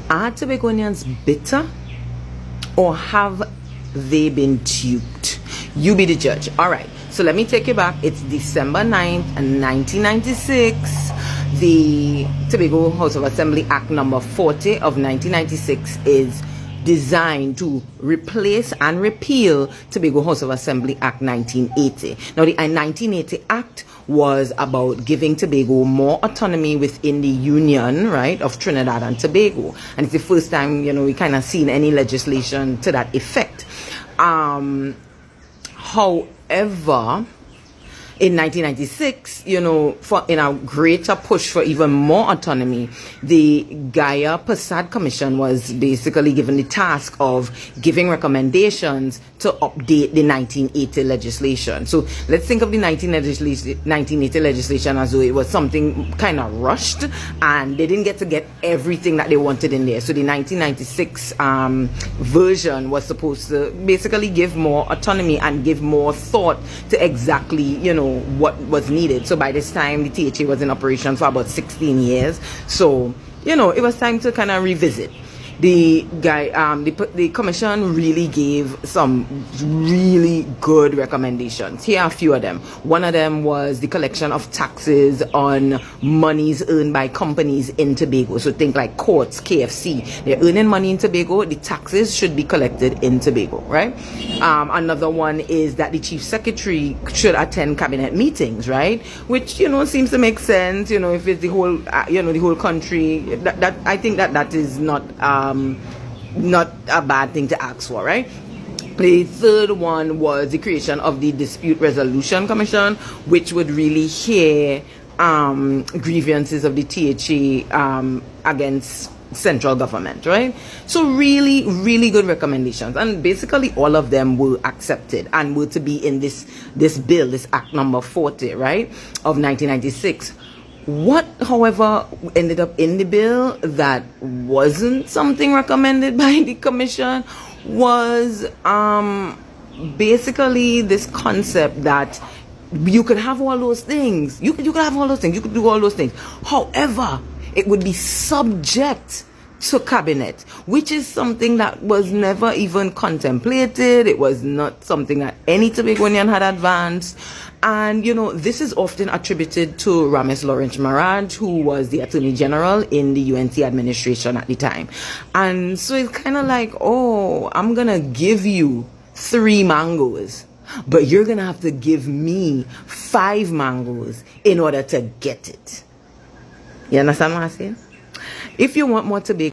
Are Tobagonians bitter, or have they been duped? You be the judge. All right, so let me take you back. It's December 9th, 1996. The Tobago House of Assembly Act number 40 of 1996 is designed to replace and repeal Tobago House of Assembly Act 1980. Now, the 1980 Act was about giving Tobago more autonomy within the Union, right, of Trinidad and Tobago. And it's the first time, we kind of seen any legislation to that effect. However, in 1996, in a greater push for even more autonomy, the Gaia Prasad Commission was basically given the task of giving recommendations to update the 1980 legislation. So let's think of the 1980 legislation as though it was something kind of rushed, and they didn't get everything that they wanted in there. So the 1996 version was supposed to basically give more autonomy and give more thought to exactly, what was needed. So by this time, the THA was in operation for about 16 years. So, it was time to kind of revisit. The commission really gave some really good recommendations. Here are a few of them. One of them was the collection of taxes on monies earned by companies in Tobago. So think like Courts, KFC. They're earning money in Tobago. The taxes should be collected in Tobago, right? Another one is that the chief secretary should attend cabinet meetings, right? Which, seems to make sense. If it's the whole, the whole country, that I think that is not a bad thing to ask for, right? The third one was the creation of the Dispute Resolution Commission, which would really hear grievances of the THA against central government, right? So really, really good recommendations, and basically all of them were accepted and were to be in this bill, this Act number 40, right, of 1996. What, however, ended up in the bill that wasn't something recommended by the commission was basically this concept that you could have all those things. You could have all those things. You could do all those things. However, it would be subject to cabinet, which is something that was never even contemplated. It was not something that any Tobagonian had advanced. And, this is often attributed to Ramesh Lawrence Maraj, who was the Attorney General in the UNC administration at the time. And so it's kind of like, oh, I'm going to give you 3 mangoes, but you're going to have to give me 5 mangoes in order to get it. You understand what I'm saying? If you want more Tobago